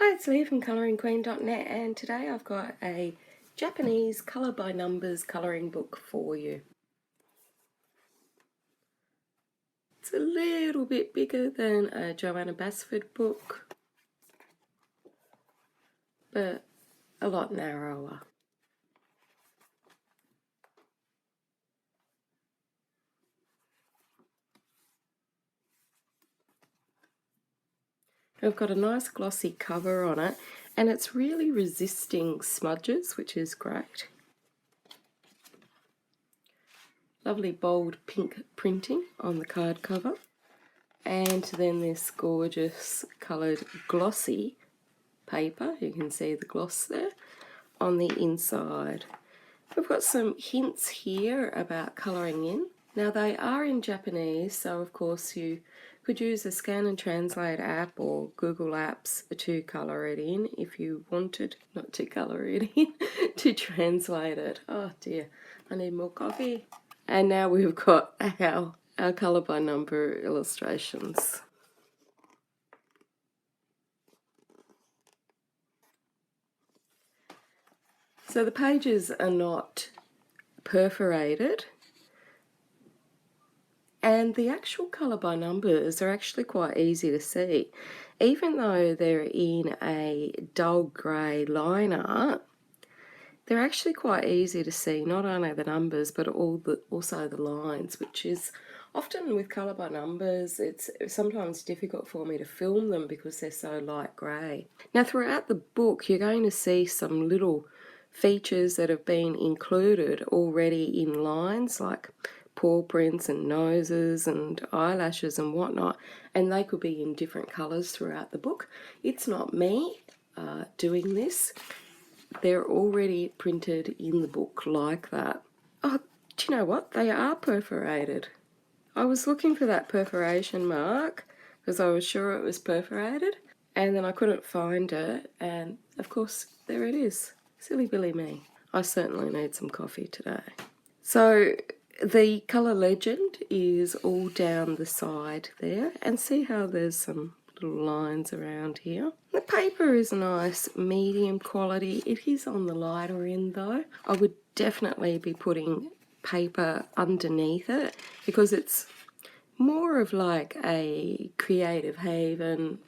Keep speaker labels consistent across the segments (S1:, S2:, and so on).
S1: Hi, it's Lee from colouringqueen.net, and today I've got a Japanese colour by numbers colouring book for you. It's a little bit bigger than a Joanna Basford book, but a lot narrower. I've got a nice glossy cover on it, and it's really resisting smudges, which is great. Lovely bold pink printing on the card cover, and then this gorgeous coloured glossy paper, you can see the gloss there, on the inside. We've got some hints here about colouring in. Now they are in Japanese, so of course you could use a scan and translate app or Google Apps to colour it in if you wanted, not to colour it in, to translate it. Oh dear, I need more coffee. And now we've got our colour by number illustrations. So the pages are not perforated, and the actual colour by numbers are actually quite easy to see. Even though they're in a dull grey line art, they're actually quite easy to see, not only the numbers but also the lines, which is often with colour by numbers, it's sometimes difficult for me to film them because they're so light grey. Now throughout the book you're going to see some little features that have been included already in lines, like paw prints and noses and eyelashes and whatnot, and they could be in different colours throughout the book. It's not me doing this. They're already printed in the book like that. Oh, do you know what? They are perforated. I was looking for that perforation mark because I was sure it was perforated, and then I couldn't find it, and of course there it is. Silly Billy me. I certainly need some coffee today. So the colour legend is all down the side there, and see how there's some little lines around here. The paper is nice medium quality. It is on the lighter end though. I would definitely be putting paper underneath it because it's more of like a Creative Haven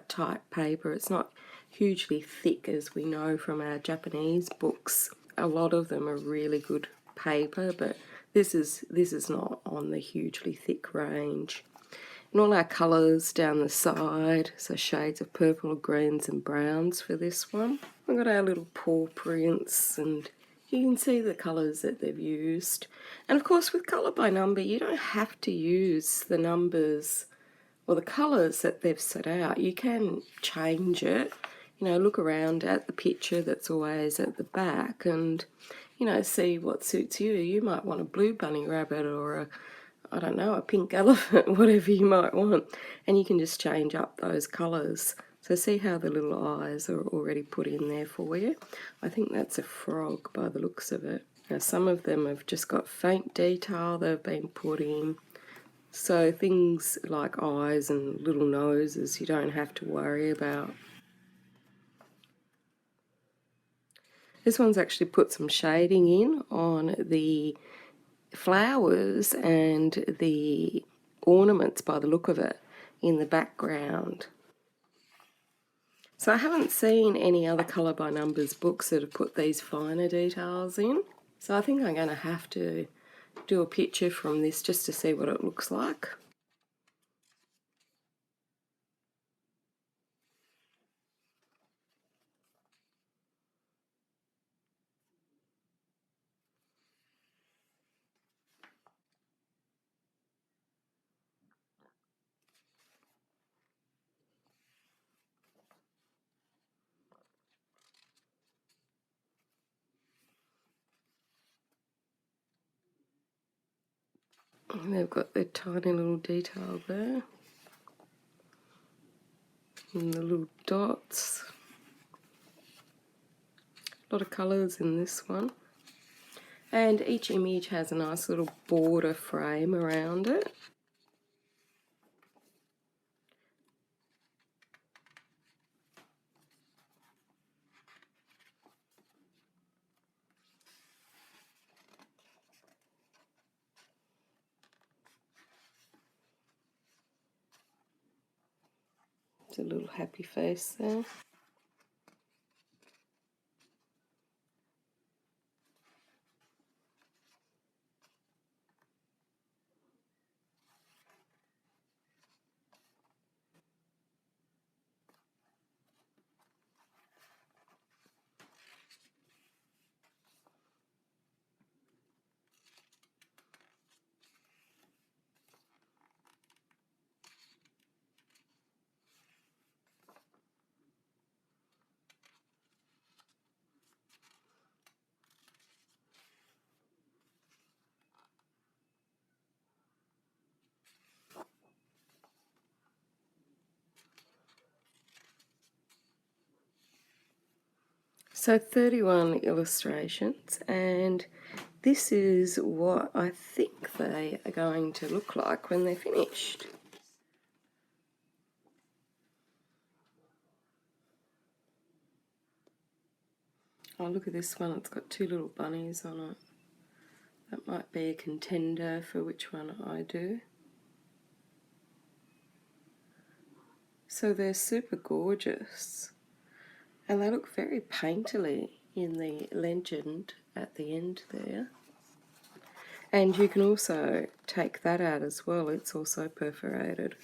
S1: type paper. It's not hugely thick, as we know from our Japanese books. A lot of them are really good paper, but this is not on the hugely thick range. And all our colours down the side, so shades of purple, greens and browns for this one. We've got our little paw prints, and you can see the colours that they've used. And of course with colour by number you don't have to use the numbers or the colours that they've set out. You can change it, you know, look around at the picture that's always at the back and, you know, see what suits you. You might want a blue bunny rabbit or a, I don't know, a pink elephant, whatever you might want, and you can just change up those colours. So see how the little eyes are already put in there for you. I think that's a frog by the looks of it. Now some of them have just got faint detail they've been put in. So things like eyes and little noses you don't have to worry about. This one's actually put some shading in on the flowers and the ornaments by the look of it in the background. So I haven't seen any other colour by numbers books that have put these finer details in. So I think I'm going to have to do a picture from this just to see what it looks like. And they've got the tiny little detail there. And the little dots. A lot of colours in this one. And each image has a nice little border frame around it. It's a little happy face there. So 31 illustrations, and this is what I think they are going to look like when they're finished. Oh, look at this one, it's got two little bunnies on it. That might be a contender for which one I do. So they're super gorgeous, and they look very painterly in the legend at the end there. And you can also take that out as well, it's also perforated.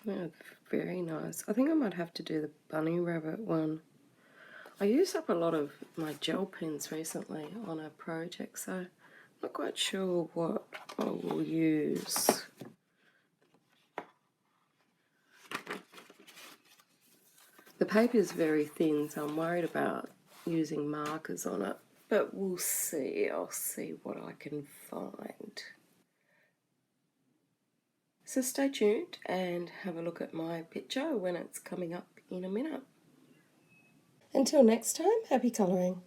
S1: Yeah, very nice. I think I might have to do the bunny rabbit one. I used up a lot of my gel pens recently on a project, so I'm not quite sure what I will use. The paper is very thin, so I'm worried about using markers on it, but we'll see. I'll see what I can find. So stay tuned and have a look at my picture when it's coming up in a minute. Until next time, happy colouring.